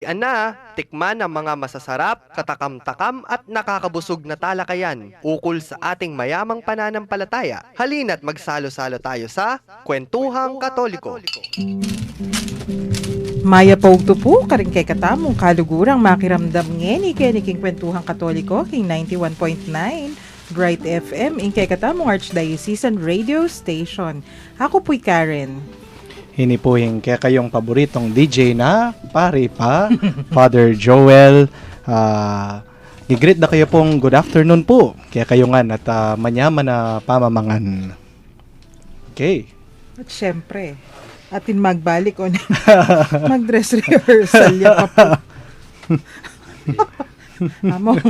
Ana, tikman ang mga masasarap, katakam-takam at nakakabusog na talakayan ukol sa ating mayamang pananampalataya. Halina't magsalo-salo tayo sa Kwentuhang Katoliko. Maya Pogto po, karing kay katamong kalugurang makiramdam ngeni keniking Kwentuhang Katoliko, king 91.9 Bright FM, in kay katamong Archdiocesan Radio Station. Ako po'y Karen. Hini po yung kaya kayong paboritong DJ na pare pa, Father Joel. Gigreet na kayo pong good afternoon po. Kaya kayo nga at manyaman na pamamangan. Okay. At syempre, atin magbalik o mag-dress rehearsal ya pa po. Among.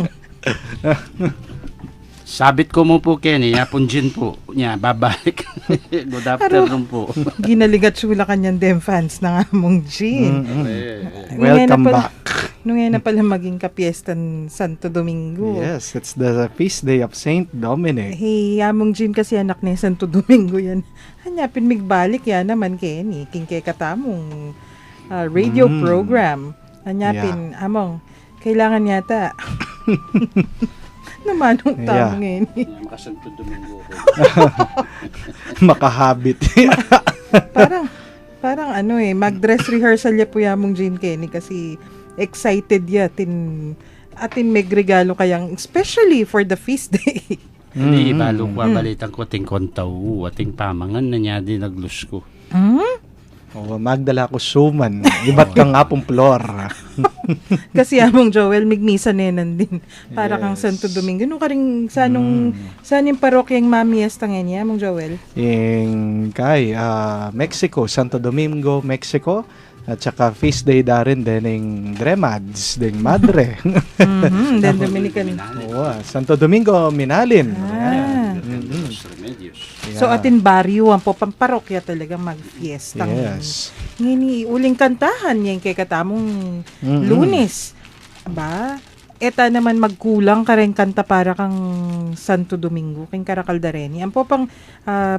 Sabit ko mo po, Kenny. Yapon Jin po. Nya, babalik. Good afternoon po. Ginaligat sula kanyang dem fans ng among Jean. Welcome back. Nung ngayon na pala maging kapiestan Santo Domingo. Yes, it's the feast day of Saint Dominic. Hey, among Jean kasi anak ni Santo Domingo yan. Hanyapin migbalik yan naman, Kenny. Kingkay katamong radio program. Hanyapin, among, kailangan yata namanong tamo ngayon. Makasanto Domingo ko. Makahabit. parang ano mag-dress rehearsal ya po yamong Jean Kenny kasi excited ya atin megregalo kayang especially for the feast day. Hindi, balo ko balitan ko ting kontaw. Ating pamangan na niya din naglus ko. Magdala ko suman. Iba't kang apong floor. Kasi among Joel, migmisa nenan din. Para kang Santo Domingo. Nung karing saan yung parokyang mamiesta ngayon niya, among Joel? Kay Mexico, Santo Domingo, Mexico. At saka feast day darin din ng Dremads, ng Madre. Then Dominican. Santo Domingo, Minalin. So atin baryo ang po pamparokya talaga mag-fiesta. Yes. Ngini uling kantahan yan kay katamong Lunes. Ba? Eta naman magkulang ka rin kanta para kang Santo Domingo, king Carakaldareni. Ang po pang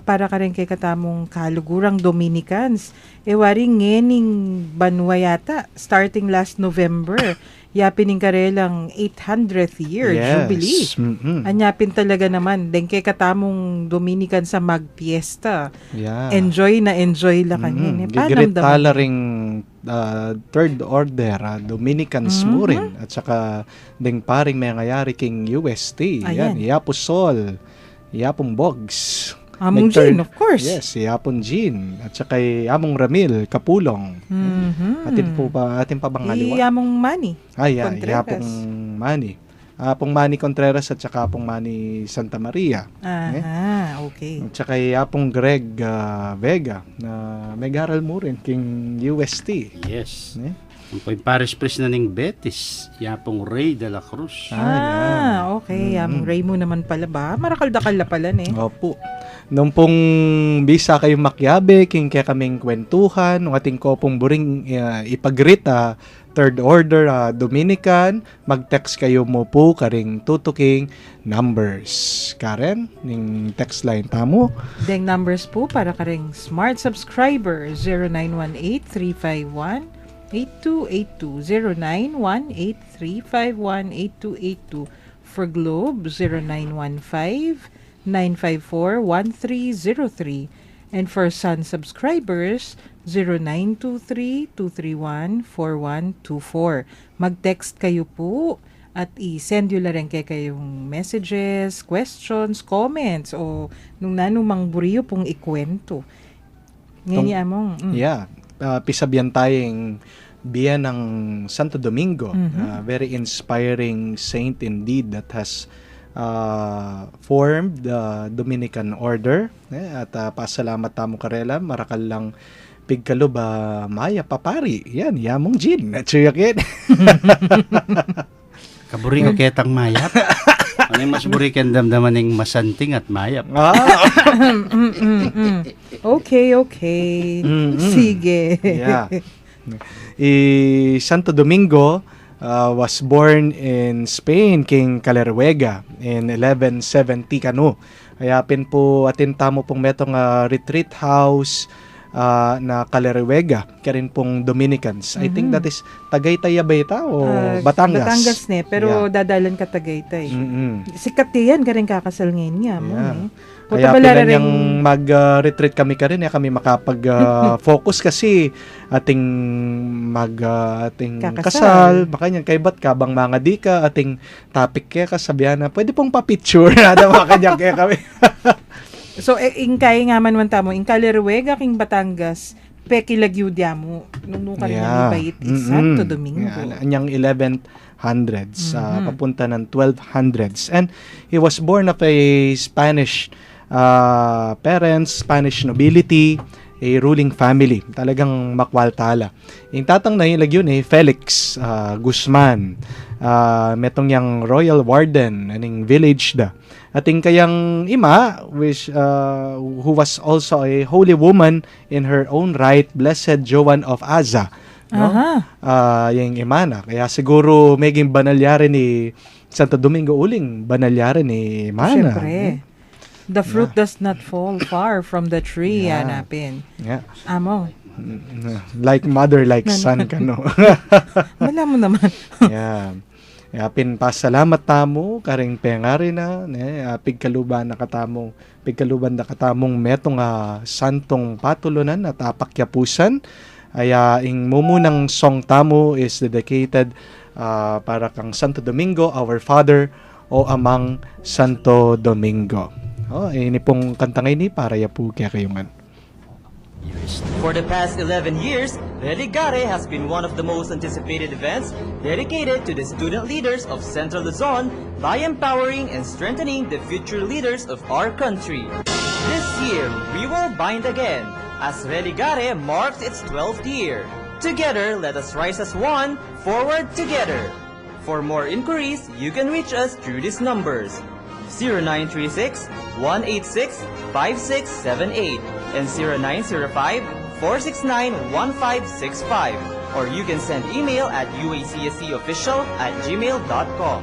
para ka rin kay katamong kalugurang Dominicans. Waring ngening banwa yata, starting last November. Yapin ng karelang 800th year jubilee. Anyapin talaga naman. Den kay katamong Dominican sa magpiesta. Yeah. Enjoy na enjoy la kanyan. Gigrit tala ring third order, Dominicans mo rin. At saka ding paring may ngayari king UST. Yan, Iapong Sol, Iapong Bogs. Among Jean, of course. Yes, Iapong Jean. At saka Among Ramil, Kapulong. Atin pa bang haliwa? Iamong Manny. Iapong Manny. Apong Manny Contreras at saka Apong Manny Santa Maria. Okay. At saka Apong Greg Vega na may garal mo rin king UST. Yes. Ang po yung parish priest na ning Betis. Yapong Rey de la Cruz. Okay. Ray mo naman pala ba? Marakal-dakal na pala Opo. Nung pong bisa kayong makyabe, king kaya kaming kwentuhan, nung ating ko pong buring ipagrit, third order Dominican, mag-text kayo mo po karing tutuking numbers. Karen, ning text line tamo. Deng numbers po para karing smart subscriber 0918-351-8282 0918-351-8282 for Globe 0915-954-1303 and for Sun subscribers 0923-231-4124. Mag-text kayo po at i-send yun lang kayong messages, questions, comments o nung nanumang buriyo pong ikwento. Ngayon among. Pisabyan tayong biyan ng Santo Domingo. Very inspiring saint indeed that has formed the Dominican order. At pasalamat tamo karela, marakal lang pigkalo ba maya papari. Yan, yamong Jean. Natsuyakin. Kaburi ko ketang mayap. Ano yung mas buri kang damdaman ng masanting at mayap? Okay. Sige. Yeah. Santo Domingo was born in Spain, King Caleruega, in 1170 kano. Hayapin po atin tamo pong metong retreat house na Caleriwega, kaya rin pong Dominicans. I think that is Tagaytay ba ita o Batangas? Batangas ne, pero dadalan ka Tagaytay. Sikat yan, ka rin kakasal ngayon niya. Mo, Yeah. eh. Kaya pinanyang mag-retreat kami ka rin, kami makapag-focus kasi ating ating kasal. Baka yan, kay ba't kabang mga di ka, ating topic kaya kasabihan na, pwede pong pa-picture na mga kanya kaya kami. So, ingkay nga man tamo, Caleriwega, king Batangas, pekilagyo mo. Nung ka rin Yeah. bait, Santo Domingo. Yeah, anyang 1100s, papunta ng 1200s. And he was born of a Spanish parents, Spanish nobility, a ruling family. Talagang makwaltala. Yung tatang na ilag yun Felix Guzman. Metong yang royal warden, aning village da. Ating kayang ima, who was also a holy woman in her own right, Blessed Joan of Aza. No? Yung ima na. Kaya siguro maging banalyari ni Santo Domingo uling banalyari ni Mana. Siyempre. The fruit does not fall far from the tree, Yeah. hanapin. Yeah. Amo, Like mother, like son ka, no? wala mo naman. Yeah. Pinpasalamat tamo karing pengari na pigkaluban na katamong metong santong patulunan at apakyapusan. Aya ing mumunang song tamo is dedicated para kang Santo Domingo, our Father, o amang Santo Domingo. Ini pong kantang ini para ya po kaya kayo man. For the past 11 years, Religare has been one of the most anticipated events dedicated to the student leaders of Central Luzon by empowering and strengthening the future leaders of our country. This year, we will bind again as Religare marks its 12th year. Together, let us rise as one, forward together. For more inquiries, you can reach us through these numbers: 0936-186-5678 and 0905-469-1565, or you can send email at uacscofficial@gmail.com.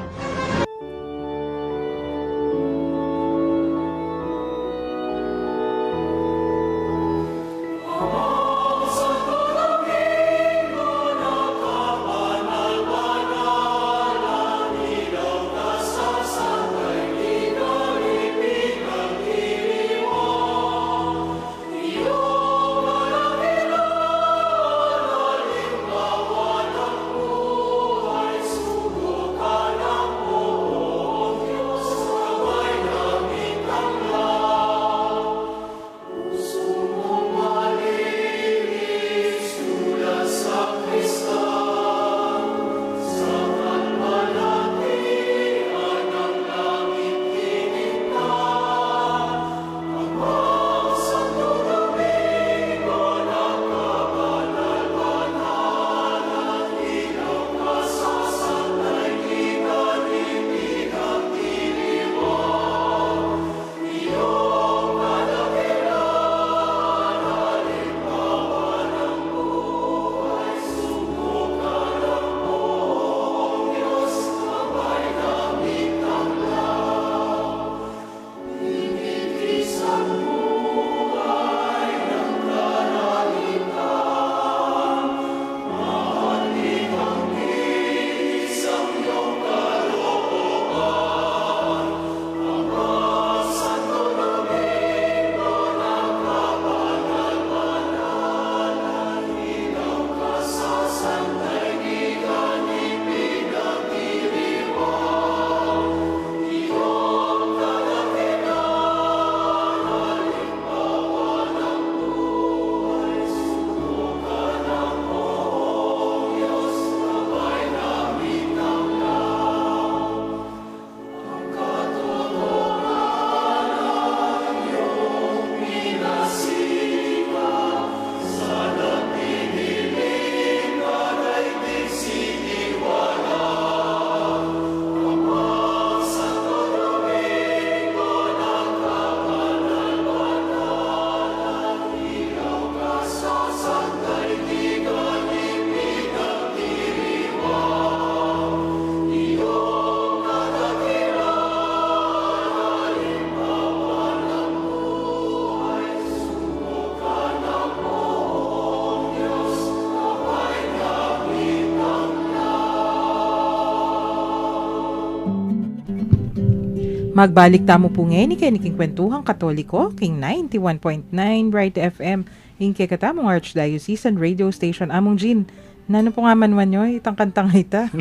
Magbalik tamo po ngayon king Kwentuhang Katoliko, king 91.9 Bright FM, ing katamong Archdiocesan Radio Station. Among Jean, nano po nga manwan nyo, itang kantang ita.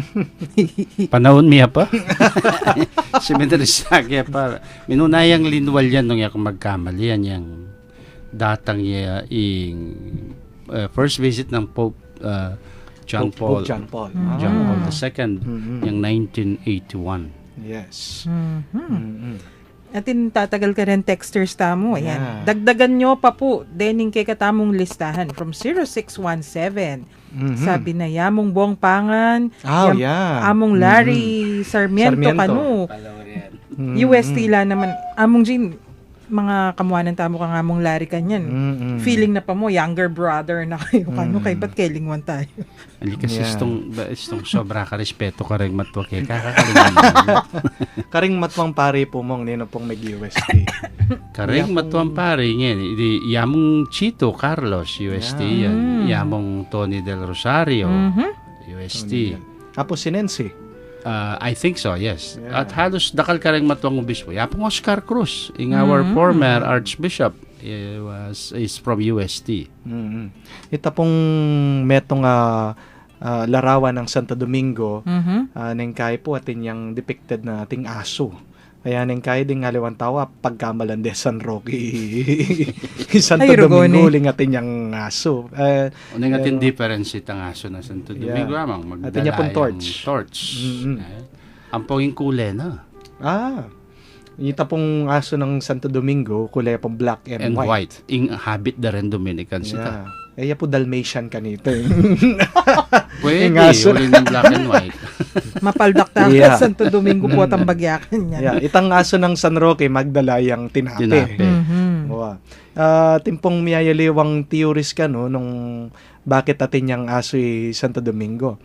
Panahon miya pa. Cemetery Sakya pa. Minunayang linwal yan nung yakong magkamali yan yung datang ing first visit ng Pope John Paul. Pope John Paul. John Paul II Mhm. yung 1981. Yes. Atin tatagal ka rin texters tamo. Ayan. Yeah. Dagdagan nyo pa po. Dening kay katamong listahan from 0617. Mhm. Sabi na yamong buong pangan. Oh, yeah. Among Larry Sarmiento, Sarmiento. kanu. Mhm. UST la naman. Among Jean, mga kamuanan tamo ka nga mong Larry kanyan. Mhm. Feeling na pa mo, younger brother na kayo. Kano kay ba't kailingwan tayo? Ali kasi Yeah. istong sobra ka respeto ka rin matwa kay kakakalingan. Karing matwang pare po mong nino pong mag-UST. Karing matuang pare ngayon. Yamong Chito Carlos, UST yan. Yamong Tony Del Rosario, UST. Tapos si Nancy. I think so, yes. Yeah. At halos dakal ka rin matuang obispo. Yapong Oscar Cruz, our former Archbishop, is from UST. Mhm. Ita pong metong larawan ng Santo Domingo, neng kay po atin yung depicted na ating aso. Kaya neng kay ding aliwan tawa pagkamalande San Roque Santo Ay, Rugoni. Domingo ling atin yung aso. Unang ating difference itang aso na Santo Domingo, amang magdala Atin niya pong yung torch. torch. Mhm. Ang ponging kulay na. Ita pong aso ng Santo Domingo, kulay pong black and, And white. Ing habit da rin Dominicans ita. Yeah. Kaya po Dalmatian kanito. Pwede, Yung aso. uli ng black and white. Mapaldak tayo Yeah. Santo Domingo po at ang bagyakan niya. Yeah, itang aso ng San Roque magdala yung tinape. Tinape. Wow. Timpong miyayaliwang theories ka no nung bakit atin yung aso Santo Domingo.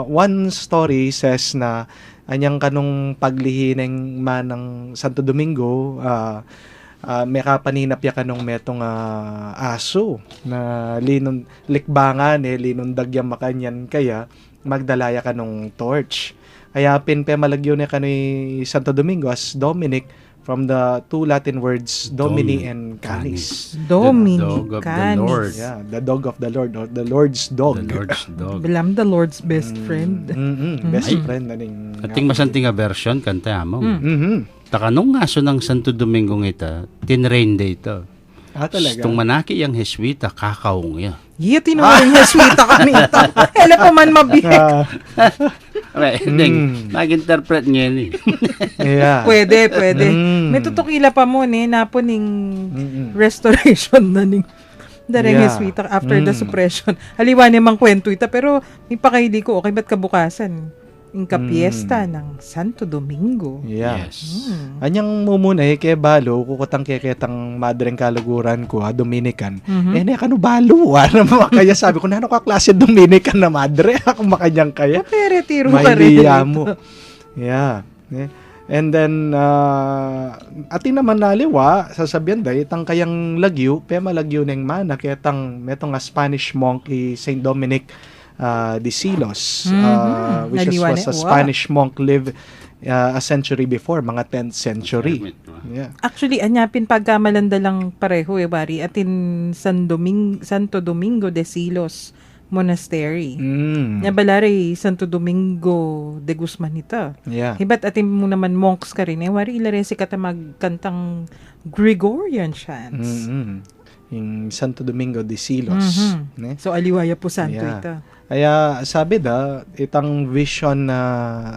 One story says na anyang kanong paglihineng man ng Santo Domingo, may kapaninap ya kanong metong aso na likbangan linundag ya makanyan kaya magdalaya kanong torch. Kaya pinpe malagyo na kanoy Santo Domingo as Dominic from the two Latin words Domini and Canis. The dog of the Dominicanis. Lord. Yeah, the dog of the Lord or the Lord's dog. The Lord's dog. Bilam the Lord's best friend. Best Ay. friend na ning. Ating masanting nga version, kanta mo. Mhm. Takanong aso ng Santo Domingo ita, tinrain day ito. Talaga. Itong manaki yung heswita, kakaong ya. Iya, tinuring niya sweeta kanita. Hele pa man mabiyek. Nag-interpret niya ni. Yeah. Pwede. Mm. May tutukila pa mo napo ning restoration na ning dareng Yeah. sweeta after the suppression. Haliwa namang kwento ita pero may pakaili ko okay ba't kabukasan? Yung kapiesta ng Santo Domingo. Yeah. Yes. Anyang mumunay kay balo kukutang keketang madreng kaluguran ko Dominican. Kano balo kaya sabi ko nano ka klase Dominican na madre ako makanyang kaya. Pero tiro ka rin. Mailiya mo. Yeah. And then atin naman naliwa sasabihan da itang kayang lagyo malagyo neng mana ketang metong Spanish monk Saint Dominic de Silos, which Naliwan was a wow. Spanish monk lived a century before, mga 10th century. Yeah. Actually, anyapin pagkamalanda lang pareho bari atin Santo Domingo de Silos Monastery. Nya balari Santo Domingo de Guzman ita. Yeah. Hibat atin mo naman monks ka rin wari ilare si kata magkantang Gregorian chants. Yung Santo Domingo de Silos. Ne? So aliwaya po santo Yeah. ita. Kaya sabi itang vision na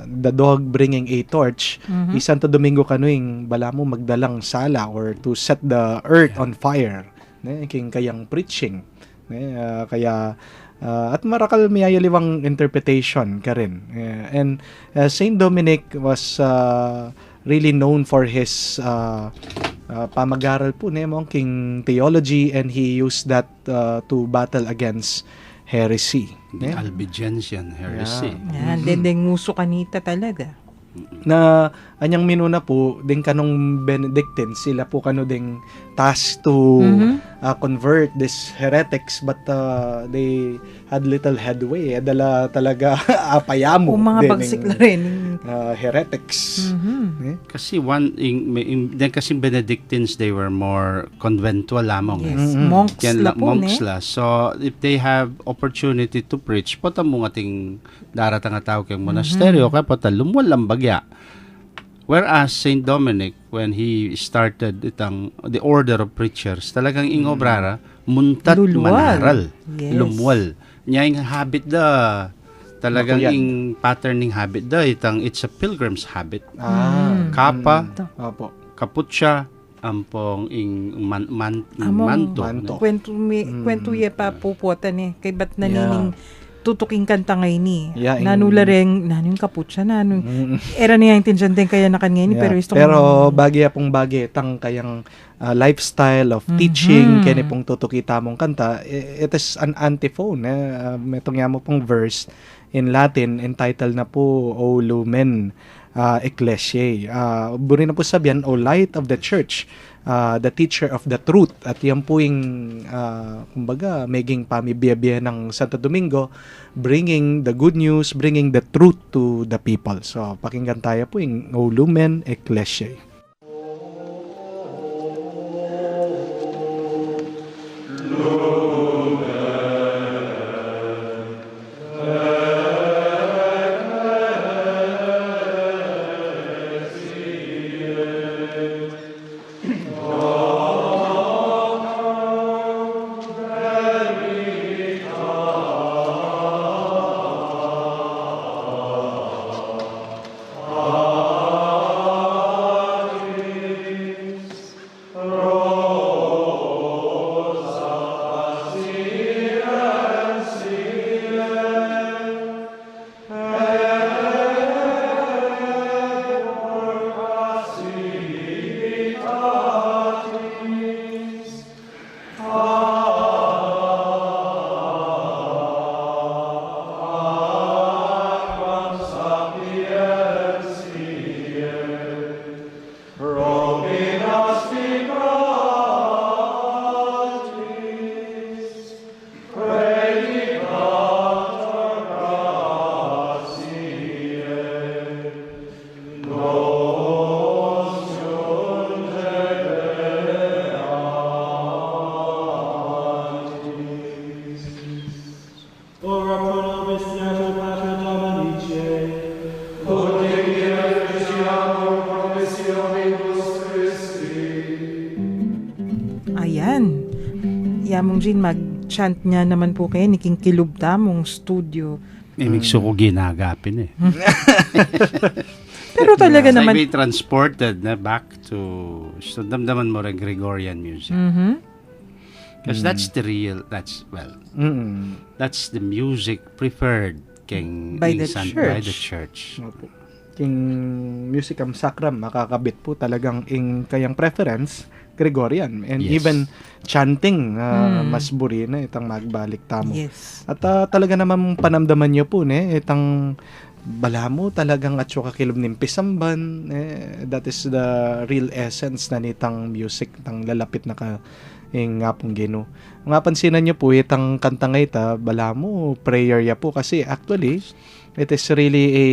the dog bringing a torch, Santo Domingo kanuing bala mo magdalang sala or to set the earth on fire. Ne? Kayang preaching. Ne? Kaya at marakal miyayaliwang interpretation ka rin. And Saint Dominic was really known for his pamag-aral po nemong king theology and he used that to battle against heresy. The Albigensian heresy. Yan, dendeng nguso kanita talaga. Na anyang minuna po din kanong Benedictine sila po kano ding tasked to convert these heretics but they had little headway dala talaga apayamo O mga din bagsik ng- na rin. heretics. Eh? Kasi kasi Benedictines, they were more conventual lamang. Yes, monks Yan la lang, po, monks ne? la. So, if they have opportunity to preach, pota mo ating daratang nga tao kayong monasteryo, kaya pota lumuwal lang bagya. Whereas Saint Dominic, when he started the order of preachers, talagang ingobrara, muntat Luluwal. manaral, Yes. lumuwal. Nya yung habit da, talagang Makuyan. yung patterning habit da, it's a pilgrim's habit. Mm. Kapa, Opo. kaputsa, ampong Among manto. manto. Kwento ye pa pupuatan eh. Kay ba't nanining tutuking kanta ngay ni. Yeah, Nanula rin, nanong kaputsa, nanong. Era niya yung tinsan din kaya nakan ngayon. Yeah. Pero isto Pero bagya pong bagay tang kayang lifestyle of teaching kani pong tutukita mong kanta, it is an antiphone. Metong mo pong verse in Latin entitled na po O Lumen Ecclesiae. Buri na po sabihan, O Light of the Church, the teacher of the truth. At yan po yung kumbaga maging pamibiyabiya ng Santo Domingo, bringing the good news, bringing the truth to the people. So pakinggan tayo po yung O Lumen Ecclesiae. Ora pro nobis Senator Pater Dominice, Ayan. Yamong Jean, mag-chant niya naman po kayo, niking kilubta mong studio. Imig ko ginagapin eh. Pero talaga It's naman, like we transported na back to, so damdaman mo rin Gregorian music. Because that's the real, that's the music preferred By the by the church. Opo. King Musicam Sacram makakabit po talagang ing kayang preference Gregorian and Yes. even chanting mas buri na itang magbalik tamo. yes. At talaga naman panamdaman nyo po itang bala mo talagang at syo kakilom ng pisamban, that is the real essence na nitang music tang lalapit na ka nga pong Ginoo. Nga pansinan nyo po itang kanta nga ita, bala mo prayer ya po kasi actually it is really a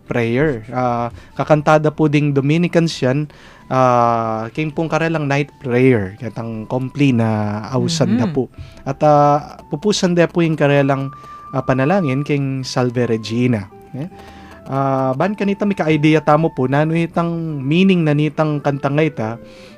prayer. Kakantada po ding Dominicans yan, king pong karelang night prayer, katang kompli na ausan na po. At pupusan da po yung karelang panalangin king Salve Regina. Ban kanita may ka-idea tamo po na itang meaning na nitang kanta nga ita,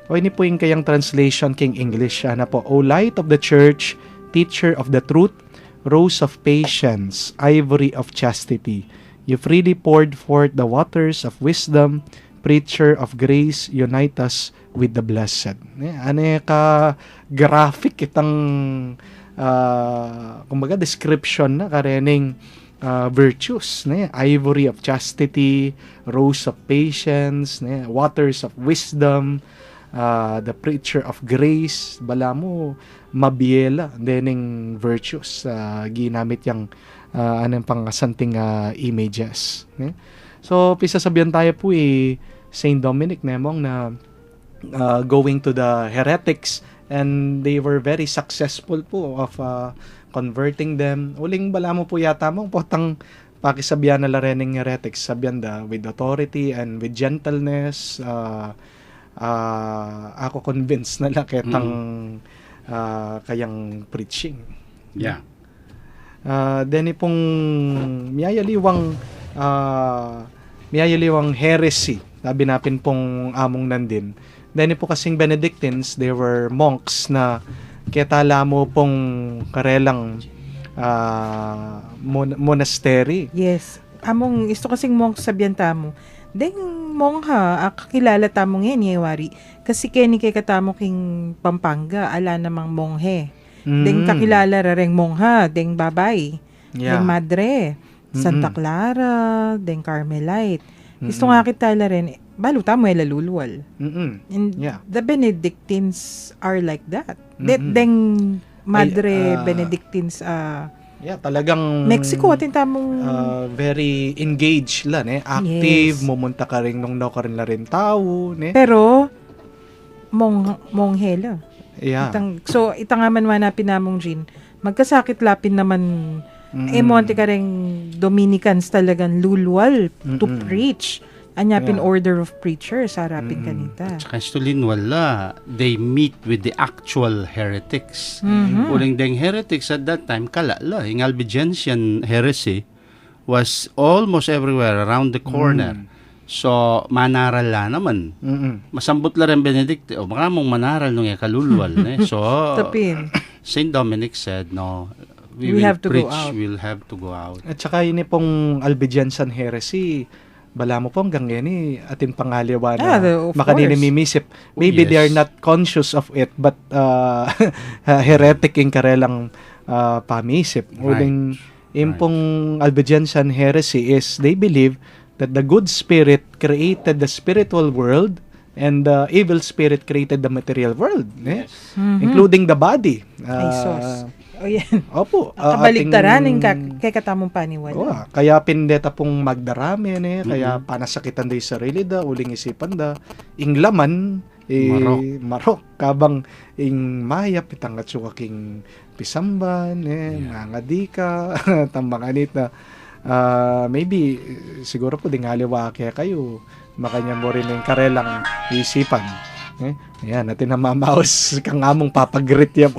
o ini po yung kayang translation king English na po, O Light of the Church, Teacher of the Truth, Rose of Patience, Ivory of Chastity, you freely poured forth the waters of wisdom, Preacher of Grace, unite us with the Blessed. Ano ka graphic itang kumbaga description na karening virtues, Ivory of Chastity, Rose of Patience, Waters of Wisdom, the Preacher of Grace, bala mo mabiela dening virtues ginamit yang anong pang santing images. So pisa sabihan tayo po Saint Dominic nemong na going to the heretics and they were very successful po of converting them. Uling bala mo po yata mong potang pakisabyan na larening heretics sabyan da with authority and with gentleness. Ako convinced na laketang kayang preaching. Yeah. Then pong miyayaliwang heresy. Sabi napin pong among nandin. Then po kasing Benedictines, they were monks na ketala mo pong karelang monastery. Yes. Among, isto kasing monk sabihan tamo. Deng mongha, kakilala tamo ngayon, yewari. Kasi keni kay katamo king Pampanga, ala namang monghe. Deng kakilala rareng mongha, deng babay. Yeah. Deng madre. Santa Clara, deng Carmelite. Isto nga kita rin, balo tamo lalulwal. And Yeah. the Benedictines are like that. Deng madre Ay, Benedictines, Yeah, talagang Mexico, atin tamong very engaged lang active, Yes. mumunta ka rin nung no ka rin la rin tao, pero monghela. Yeah. Itang nga man wanapin namong Jean, magkasakit lapin naman monte ka rin Dominicans talagang lulwal to preach. Anyapin Yeah. order of preachers, harapin kanita. Tsaka stulin wala, they meet with the actual heretics. Uling deng heretics at that time, kalala, yung Albigensian heresy was almost everywhere around the corner. So, manaral la naman. Masambot la rin Benedict, baka mong manaral nung kalulwal. So, Tapin. Saint Dominic said, no, we We will have to preach, go out. we'll have to go out. At saka yun pong Albigensian heresy, bala mo po hanggang yan atin pangaliwa na Of makaninimimisip. Maybe yes. they are not conscious of it, but heretic in karelang pamisip. Right. Uling impong Albigensian heresy is they believe that the good spirit created the spiritual world and the evil spirit created the material world, including the body. Ay, sos. O yan. Opo. Kabaligtaran ating- yung kay katamong paniwala. Oo, kaya pindeta pong magdarami kaya panasakitan day sarili da, uling isipan da, ing laman, marok, kabang ing mayap, itangat yung aking pisamban, mga dika, tambanganit na, maybe, siguro po dingaliwa kaya kayo, makanya mo rin yung karelang isipan. Ayan, natin namamaos kang among papagrit yan po.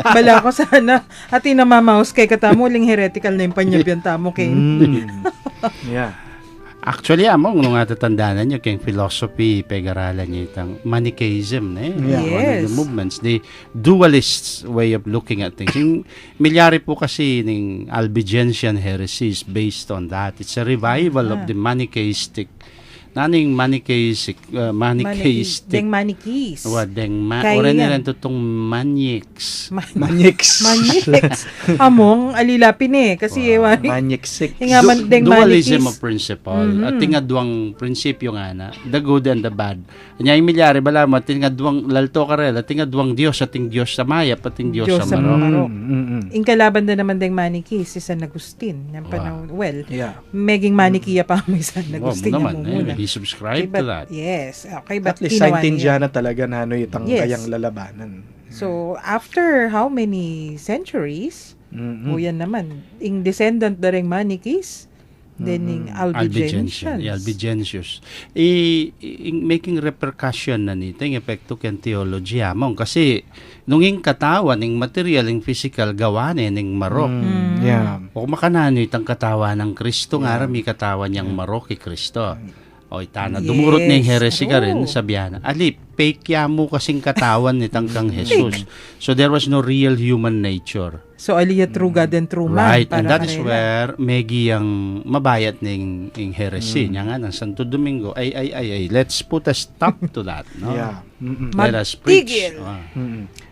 Bala ko sana. Ati namamaos kay katamo, ling heretical na yung panyabyan tamo kay. Yeah. Actually, among nung natatandaan nyo, kayong philosophy, pag-aralan nyo itang Manichaeism, Yeah. one of the Yes. movements, the dualist way of looking at things. Yung milyari po kasi ng Albigensian heresies based on that. It's a revival of the Manichaeistic, naning Manichaeistic, Deng manikis. deng Kaya oran yan. nila tutong Manics. Manyix. Maniks. Among, alilapin kasi ewari. Manyiksik. Nga man, deng Dualism manikis. of principle. At tingadwang prinsipyo nga na, the good and the bad. Kanya yung milyari, bala mo, tingadwang lalto ka rin, at tingadwang Diyos, ating Diyos sa mayap, ating Diyos sa marok. Marok. Ingkalaban na naman deng manikis, si San Agustin. Yung panahon, well, Yeah. meging manikiya pa kami San Agustin. naman, yung muna. he subscribed to that. Yes. Okay, but At least ginawa Saint niya. Indiana talaga na itang Yes. kayang lalabanan. So, after how many centuries, o yan naman, ing descendant na rin manikis, then ing Albigensians. Albigensius. Making repercussion na nito, yung epekto ken theology among. Kasi, nung yung katawan, yung material, yung physical, gawanin, yung marok. Yeah. O makanano itang katawan ng Kristo, nga rami katawan niyang marok kay Kristo. O itana, dumurot na yung heresy ka rin, True. sabihan. Ali, fake mo kasing katawan nitang kang Jesus. So there was no real human nature. So, aliya true God and true man. Right, and para that is kanila. where Megi ang mabayat ng heresy niya nga ng Santo Domingo. Ay, let's put a stop to that. No? Yeah. Let us preach. Magtigil.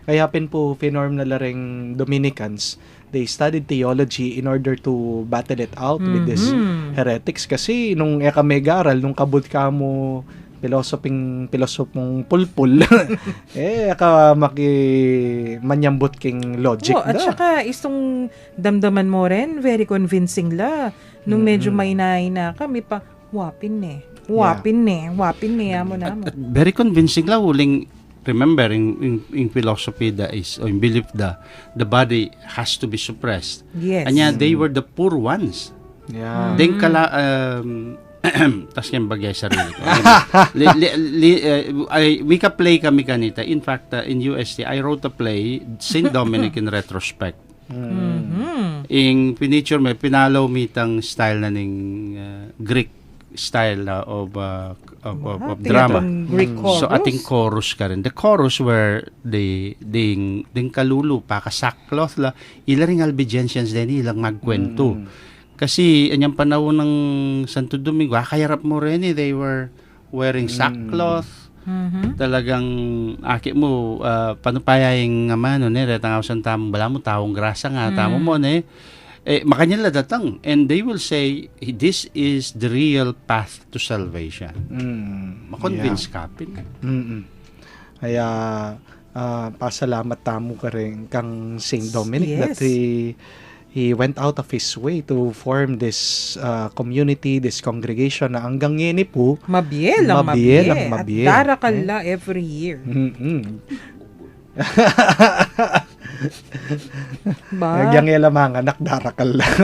Kaya pin po finorm na laring Dominicans, they studied theology in order to battle it out with these heretics. Kasi nung eka-megaral, nung kabut ka mo pilosopong pulpul, eka manyambot king logic At saka, istong damdaman mo rin, very convincing la. Nung medyo mainain na kami pa, wapin amo na mo. At very convincing lang uling remember in philosophy that is or in belief the body has to be suppressed. Yes. Anya they were the poor ones. Yeah. Din kala tas yung bagay sarili ko. We ka play kami kanita. In fact, in UST, I wrote a play, Saint Dominic in retrospect. In piniture me, pinalaw mitang style na ning Greek style of drama. Greek chorus. So ating chorus ka rin. The chorus where ding kalulu pa kasakloth la ilaring Albigensians din ilang magkwento. Kasi anyang panahon ng Santo Domingo, kayarap mo rin they were wearing sackcloth. Talagang aki mo panupayayang nga mano ne retangaw tamong bala mo taong grasa nga tamo mo ne makanya la datang and they will say this is the real path to salvation. Ma-convince kapin. Kaya pasalamat tamo ka rin kang Saint Dominic Yes. that he went out of his way to form this community, this congregation na hanggang ngayon po Mabiel ang Mabiel ang At mabiel. darakal la every year. Ba? Yang mga anak darakal lang.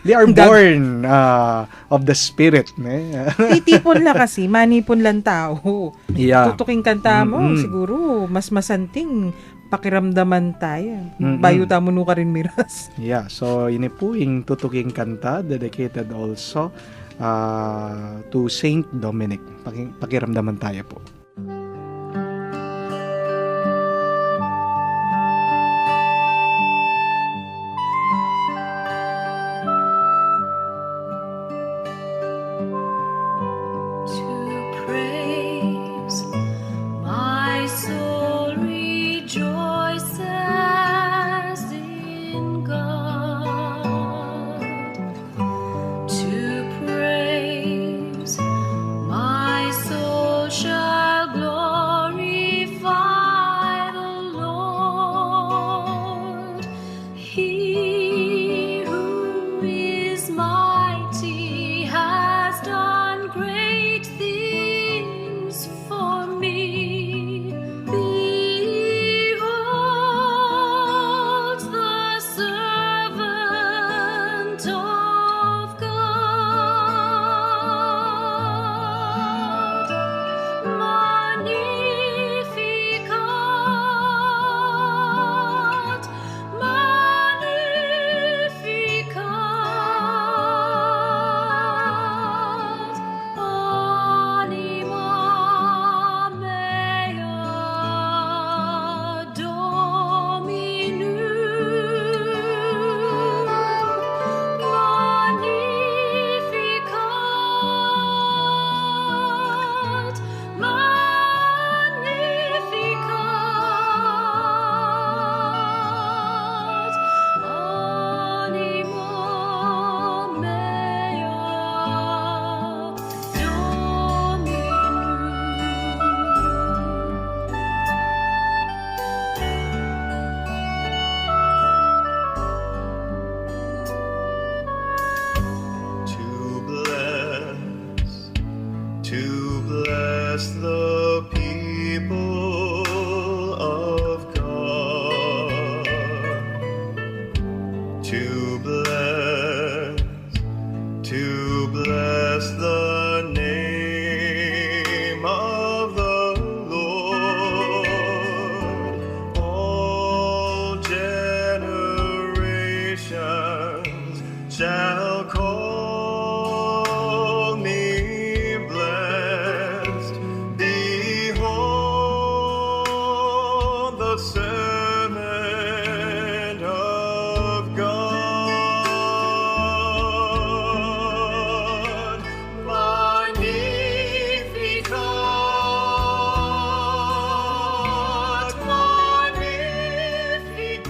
They are Dag- born of the Spirit. Titipon lang kasi, manipon lang tao. Yeah. Tutuking kanta mo, siguro, mas masanting pakiramdaman tayo. Bayo tamo no ka rin miras. Yeah, so ini po yung tutuking kanta dedicated also to Saint Dominic. Pakiramdaman tayo po. To praise, my soul rejoices in God. To praise, my soul shall glorify the Lord. He who is mighty has done great things for me. Behold the servant of God. Magnificat, Magnificat, anima mea Dominum. Magnificat, Magnificat, anima mea Dominum. To bless the people of God, to bless the name of the Lord. All generations shall call me blessed. Behold the servant of God. Magnificat, Magnificat,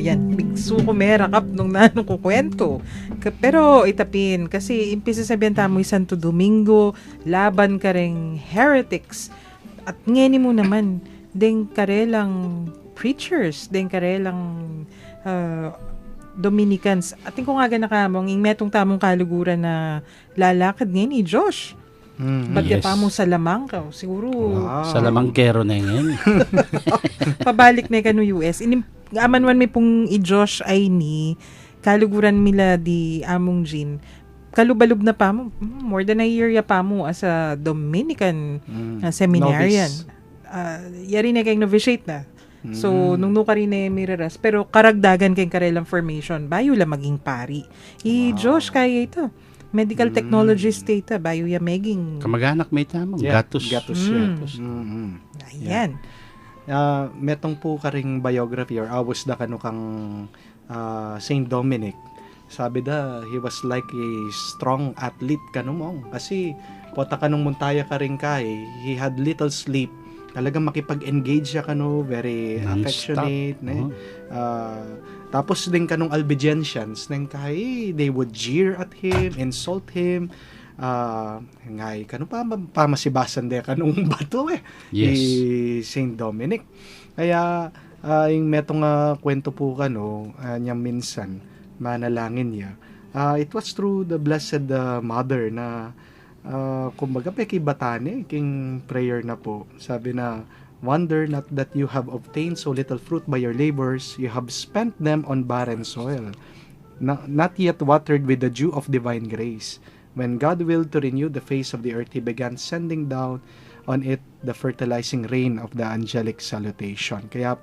yan, bigsuko merakap nung nanong kukwento. Pero itapin, kasi impisa sabihan tamo'y Santo Domingo, laban ka ring heretics. At ngeni mo naman, deng karelang preachers, deng karelang Dominicans. Ating ko nga ganakamong, ing metong tamong kaluguran na lalakad ngayon ni Josh. Ba't Yes. pa mo sa lamang ka? Siguro, Sa lamangkero na yun. pabalik na ka no US. Aman may pong i-Josh ay ni kaluguran mila di among Jean. Kalubalub na pa mo. More than a year ya pa mo as a Dominican seminarian. Yari na kayong novitiate na. So, nung nuka rin na miraras. Pero karagdagan kayong karelang formation. Bayo la maging pari. I-Josh kaya ito. Medical technologist data. Bayo ya maging... Kamag-anak may tamang. Yeah, Gatos. Gatos. Ayan. Metong po karing biography or awos da kano kang Saint Dominic. Sabi da, he was like a strong athlete kanumong. Kasi, pota kanong muntaya ka rin he had little sleep. Talagang makipag-engage siya kano, very Non-stop. affectionate. Tapos din kanong Albigensians, nang they would jeer at him, insult him. Ngay, kano pamasibasan de kanong bato Yes. Saint Dominic. Kaya, yung metong kwento po niya minsan, manalangin niya. It was through the Blessed Mother na kumbaga peki batane king prayer na po. Sabi na, wonder not that you have obtained so little fruit by your labors, you have spent them on barren soil, not yet watered with the dew of divine grace. When God willed to renew the face of the earth, He began sending down on it the fertilizing rain of the angelic salutation. Kaya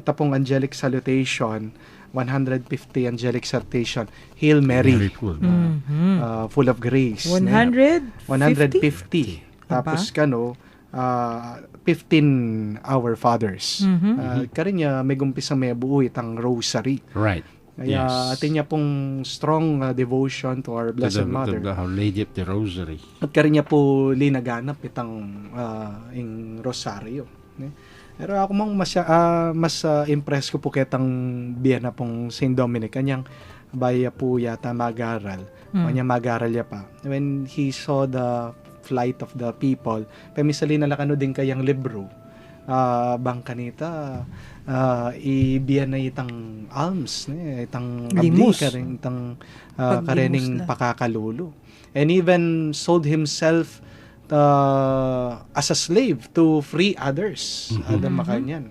ito pong angelic salutation, 150 angelic salutation, Hail Mary, Very cool. full of grace. 150? 150. Tapos 15 Our Fathers. Karin niya may gumpisa may buo itang rosary. Right. Kaya Yes. atin niya pong strong devotion to our Blessed Mother. The Our Lady of the Rosary. At karin niya po linaganap itang ing rosaryo. Pero ako mang mas impress ko po ketang biya na pong Saint Dominic. Kanyang baya po yata magaral. Kanya magaral ya pa. When he saw the flight of the people, pamisali na lakano din kayang libro. Bang kanita, ibiya na itang alms, itang abli, Limos. itang Paglimos karening na. pakakalulo. And even sold himself as a slave to free others. Adam makanyan.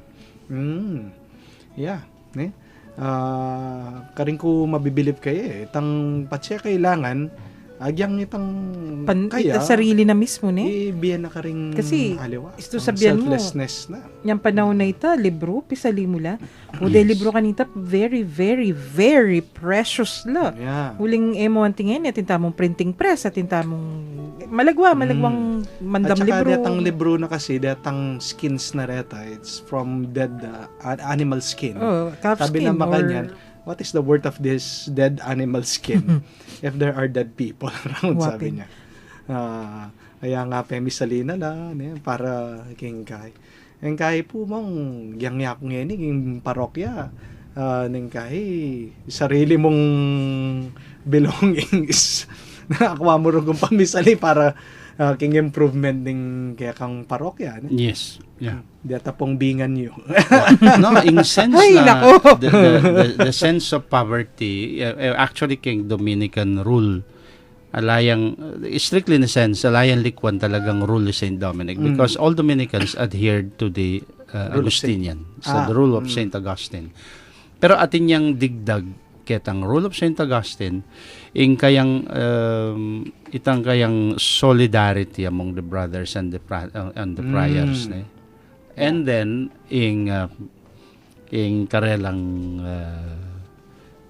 Yeah. Karing ko mabibilib kayo itang patsya kailangan agyang itang kaya sarili na mismo ibiyan na karing Kasi, aliwa. isto Ang sabihan mo, selflessness na. Yang panahon na ita, libro, pisali mo la. O de libro kanita, very, very, very precious la. Yeah. Huling emo ang tingin, atin tamong printing press, atin tamong malagwang mandam At saka libro. datang libro na kasi, datang skins na reta. It's from dead animal skin. Oh, calf Sabi skin na or- makanyan, what is the worth of this dead animal skin if there are dead people around, sabi Wapin. niya. Kaya nga pemisalina la, para king kay. Ang kay po mong giyang-yak ngeni, yung parokya, nang kay sarili mong belongings na akwa mo rin kung pamisali para king improvement ng kaya kang parokya. Yes. Yeah. Data pong bingan nyo. No, in sense Ay, na nako. the sense of poverty, actually king Dominican rule, alayang, strictly in a sense, alayang likwan talagang rule ni Saint Dominic because all Dominicans adhered to the Augustinian, the rule of Saint Augustine. Pero atin yang digdag ketang rule of Saint Augustine, in kayang itang kayang solidarity among the brothers and the friars, and then in karelang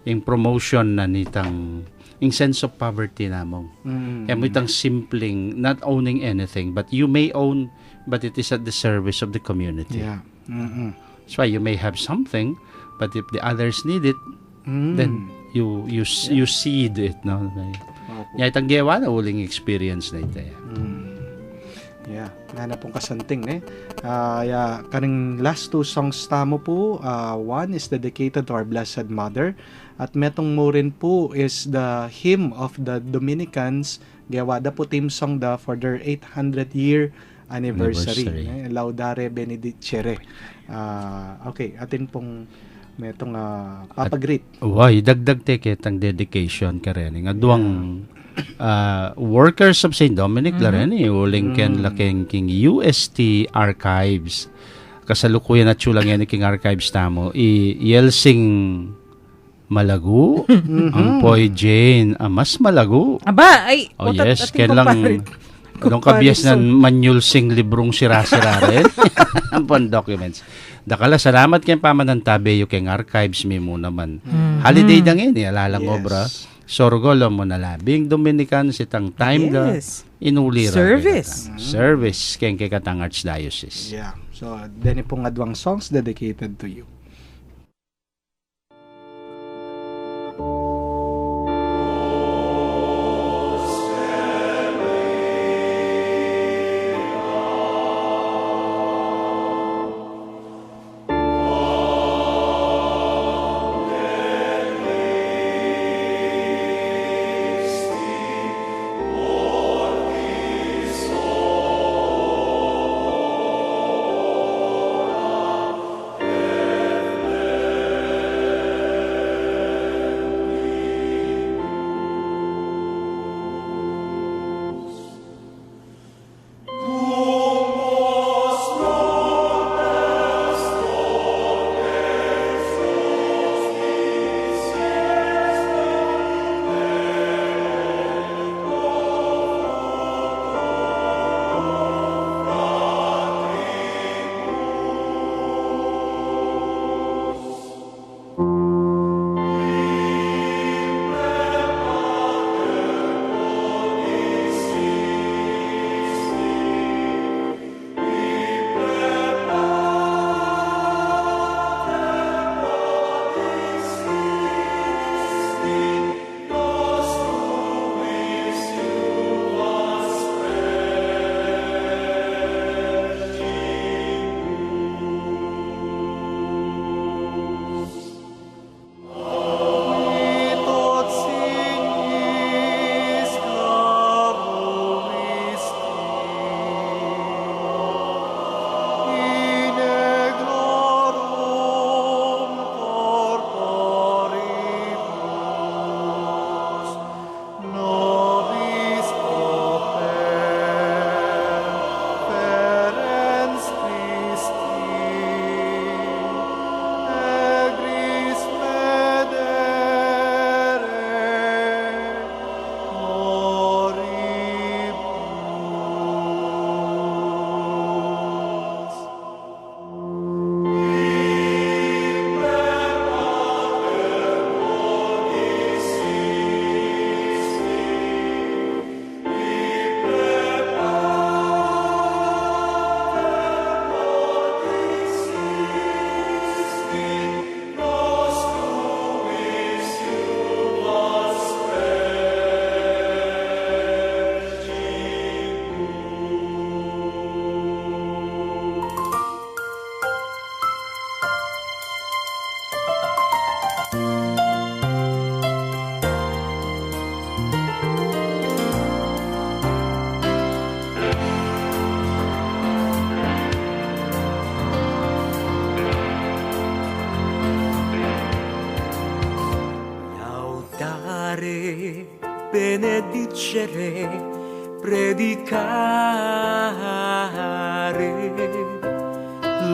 in promotion na nitang in sense of poverty namong. Mo itang simpleng not owning anything, but you may own, but it is at the service of the community. Yeah. That's why you may have something, but if the others need it, then you seed it, no? Ya itang gewa na uling experience na ito. Yeah, nana pong kasanting kaning last two songs tamo po, one is dedicated to our Blessed Mother at metong mo rin po is the hymn of the Dominicans, gawada po team song for their 800 year anniversary. Laudare Benedicere. Okay, atin pong metong papagreet. Why, dagdag ticket ang dedication ka rin. Nga duwang workers of St. Dominic Lareni, uling ken laking king UST Archives. Kasalukuyan at chulang yan king archives tamo. Yelsing malago, ang Poy Jane, mas malago. Aba, ay, Oh yes, kailang anong kabiyas ng manyulsing librong sira-sira rin. Ang pon documents. Dakala, salamat kayong pamanantabe yung keng archives mo naman. Holiday na ngayon, alalang obra. Sorgolo mo na labing Dominican sitang time Yes. inulira. Service. Service keng kekatang Archdiocese. Yeah. So, deni pong adwang songs dedicated to you. benedicere, predicare,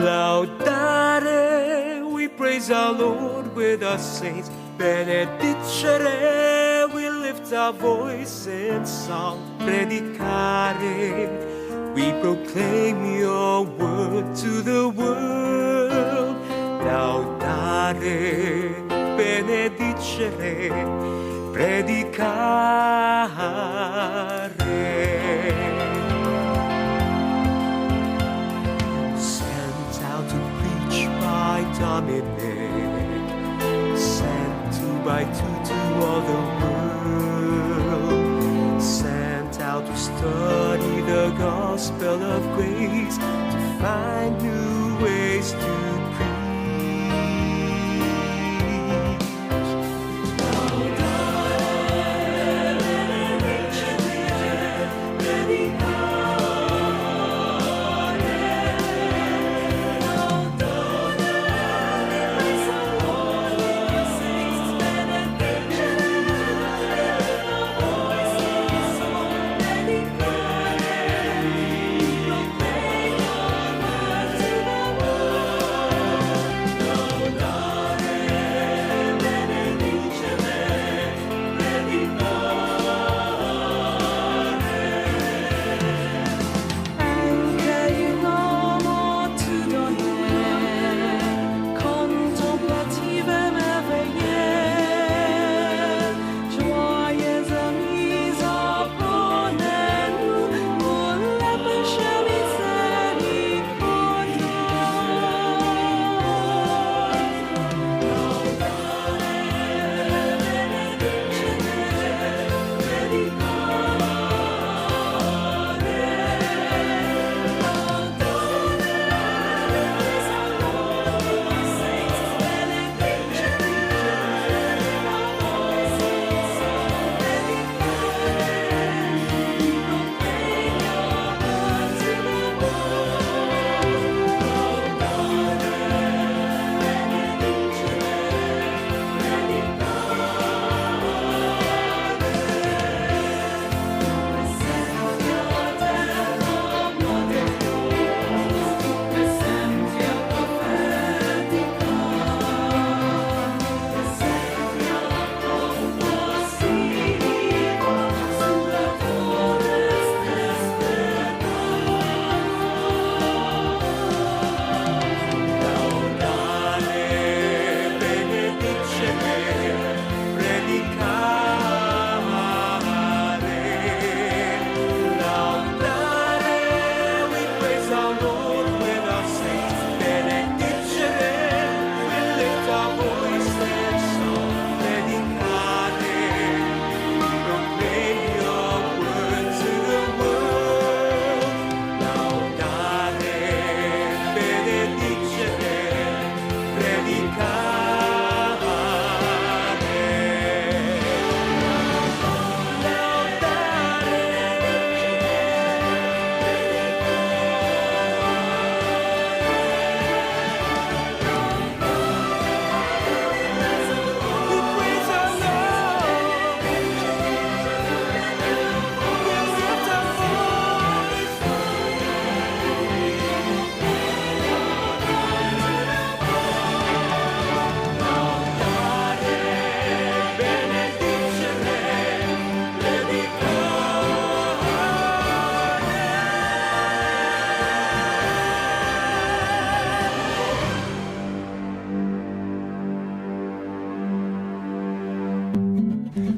laudare. We praise our Lord with our saints. Benedicere, we lift our voice in song. Predicare, we proclaim your word to the world. Laudare, benedicere, predicare. Sent out to preach by Dominic, sent two by two to all the world, sent out to study the the gospel of grace to find new ways to preach.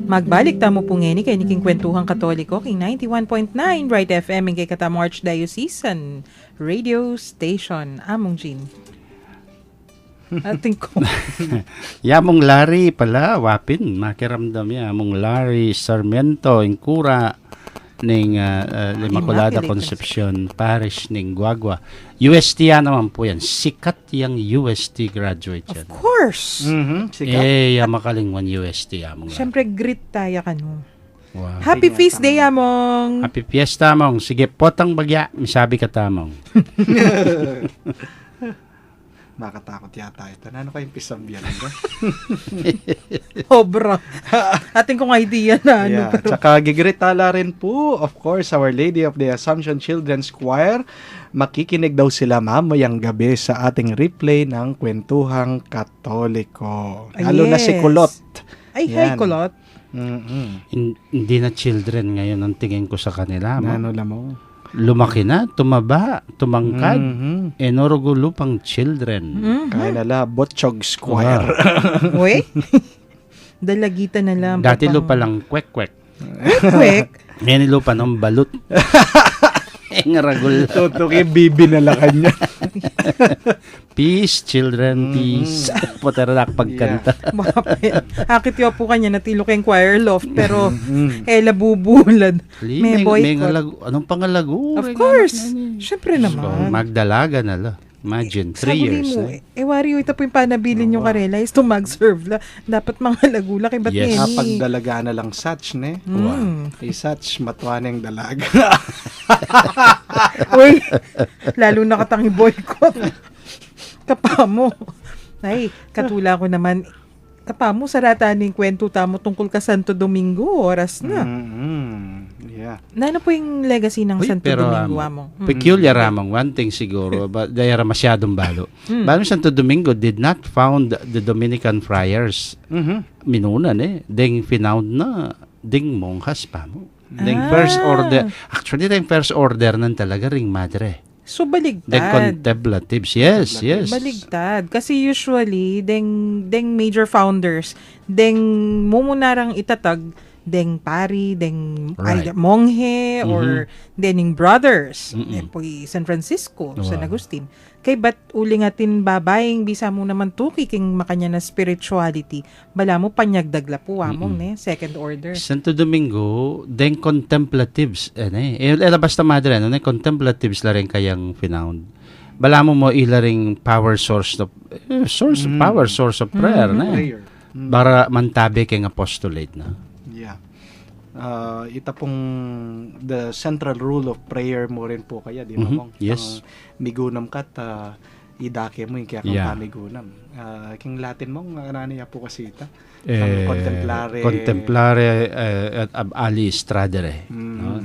Magbalik tamo po ngeni kay niking kwentuhang Katoliko king 91.9 Right FM kay katamo Archdiocesan Radio Station. Among Jean. Ating ko. Yamong Larry pala, wapin, makiramdam ya. Among Larry Sarmiento, Incura, ning Immaculada Concepcion Parish ning Guagua. UST naman po yan. Sikat yung UST graduate yan. Of course. Sikat. Makalingwan UST among Larry. Siyempre, greet tayo kanu. Wow. Happy feast day, among. Happy fiesta mong. Sige, potang bagya. Misabi ka tamong. Makatakot yata ito. Ano kayong pisambyan ba? Obra. Ating kong idea na ano. Yeah. Pero Tsaka gigritala rin po, of course, Our Lady of the Assumption Children's Choir. Makikinig daw sila mamayang gabi sa ating replay ng Kwentuhang Katoliko. Lalo na si Kulot. Ay, hi, Yan. Kulot. Hindi na children ngayon ang tingin ko sa kanila. Ano lang mo? Lumaki na, tumaba, tumangkad. Enorugulo pang children. Kaya nala, Botchog Squire. Uy. Dalagitan na lang. Dati lupa lang kwek-kwek. Quick. Ngayon lupa ng balut. Ang ragul. Tutuki, bibi na lang kanya. Peace, children, peace. Potera pagkanta. Mapit. Akit yo po kanya natilo kay choir loft pero labubulad. May boycott. Anong pangalago? Of course. Syempre So, naman. magdalaga na la. Imagine, 3 years. Wari ito po yung panabilin yung karela is to mag-serve la. Dapat mga lagula kay ba't Yes. neni? Pagdalaga na lang such, ne? Kay such, matuaneng dalaga. Uy, lalo nakatangi boycott. Kapamo. Ay, katula ko naman. Kapamo, sarataning kwento tamo tungkol ka Santo Domingo. Oras na. Yeah. Ano po yung legacy ng Santo Domingo mo? Peculiar among one thing siguro, but dahil masyadong balo. Balo Santo Domingo did not found the Dominican friars. Minunan ding finound na ding monjas pa mo. Ding first order, actually ding first order nan talaga ring madre. So, Ding baligtad. contemplatives, yes. Baligtad. Kasi usually, deng major founders, deng mumunarang itatag, deng pari, deng Right. monghe, or dening brothers. Po San Francisco, Wow. San Agustin. Kay ba't uli nga tin babaying bisa mo naman tuki king makanya na spirituality. Bala mo panyagdagla po among second order. Santo Domingo, ding contemplatives, basta madre, contemplatives la rin kayang finound. Bala mo ilaring power source of prayer, Prayer. para mantabi keng apostolate na. Yeah. Ita pong the central rule of prayer mo rin po kaya, di ba mong? Yes. Migunam kat, idake mo yung kaya kang Yeah. pamigunam. King Latin mong, niya po kasi ita. Contemplare ab alis tradere. No?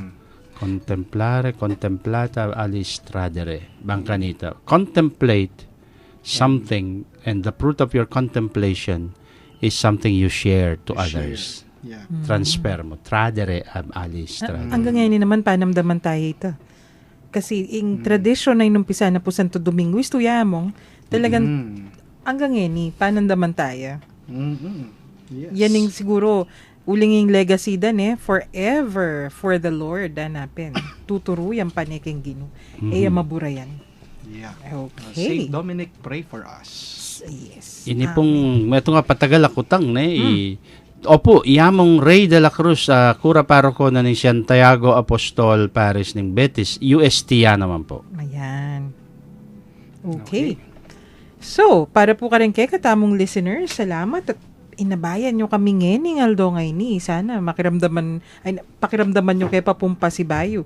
Contemplata alis tradere. Bangkanita. Contemplate something, and the fruit of your contemplation is something you share to others. Yeah. Transfer mo. Tradere ab alis tradere. Hanggang ngayon naman panamdaman tayo ito. Kasi yung tradisyon na inumpisa na po Santo Domingo is tuyamong talagang hanggang ngayon panamdaman tayo. Yes. Yan yung siguro uling yung legacy dan forever for the Lord hanapin. Tuturuyan pa ni King Gino. Maburayan. Yeah. Okay. Saint Dominic, pray for us. Yes. Ini pong, ito nga patagal akutang Opo, iyamong Rey de la Cruz sa Cura Paroko na ni Santiago Apostol Paris ng Betis, UST yan naman po. Ayan. Okay. So, para po ka rin kay katamong listeners, salamat at inabayan nyo kami ngening aldo ngay ni. Sana pakiramdaman nyo kay Papumpa si Bayo.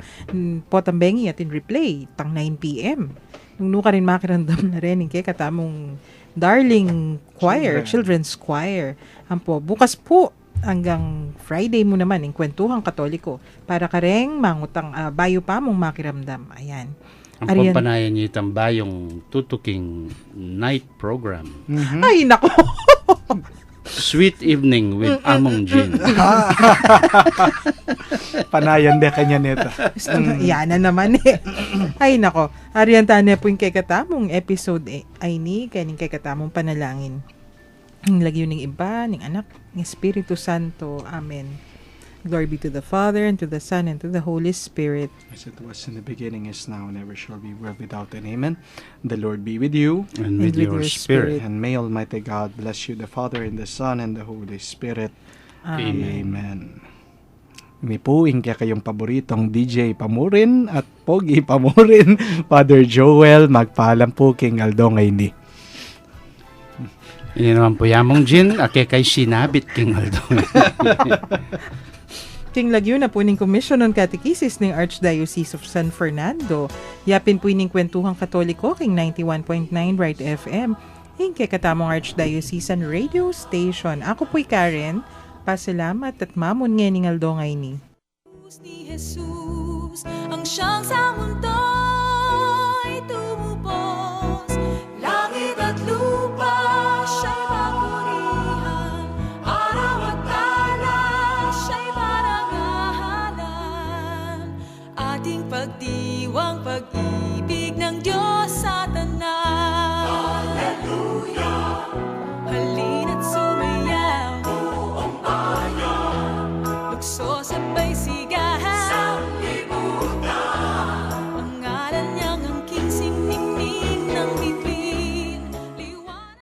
Potambengi at in replay, tang 9 p.m. Nung ka rin makiramdam na rin kay katamong Darling Choir, Children's Choir. Ampo, bukas po hanggang Friday mo naman yung Kwentuhang Katoliko para ka rin mangutang bayo pa mong makiramdam. Ayan. Ang pampanayan niyo itang bayong tutuking night program. Ay, nako! Sweet Evening with Among Jin. Panayan de kanya nito. Yan na naman Ay, nako. Ariyan tanya po yung kay katamong episode ay ni kaning kay katamong panalangin. Ang lagyo ng iba, ng anak, ng Espiritu Santo. Amen. Glory be to the Father, and to the Son, and to the Holy Spirit. As it was in the beginning, is now, and ever shall be, world without end. Amen. The Lord be with you. And with your spirit. And may Almighty God bless you, the Father, and the Son, and the Holy Spirit. Amen. May po kaya kayong paboritong DJ Pamurin at Pogi Pamurin, Father Joel, magpaalam po King Aldo ngayon. Ini naman po Yamong Jin, ake kay sinabit King Aldo. King Lagyo na po ning Commission on Catechesis ng Archdiocese of San Fernando. Yapin po ning Kwentuhang Katoliko king 91.9 Bright FM. Hing kay katamong Archdiocesan Radio Station. Ako po'y Karen. Pasalamat at mamon nga ning Aldo ngay ni. Ni Jesus ang siyang sa mundo'y tumubos. Langit at lupa siya'y makurihan. Araw at tala siya'y parangalan. Ating pagdiwang pag-ibig ng Diyos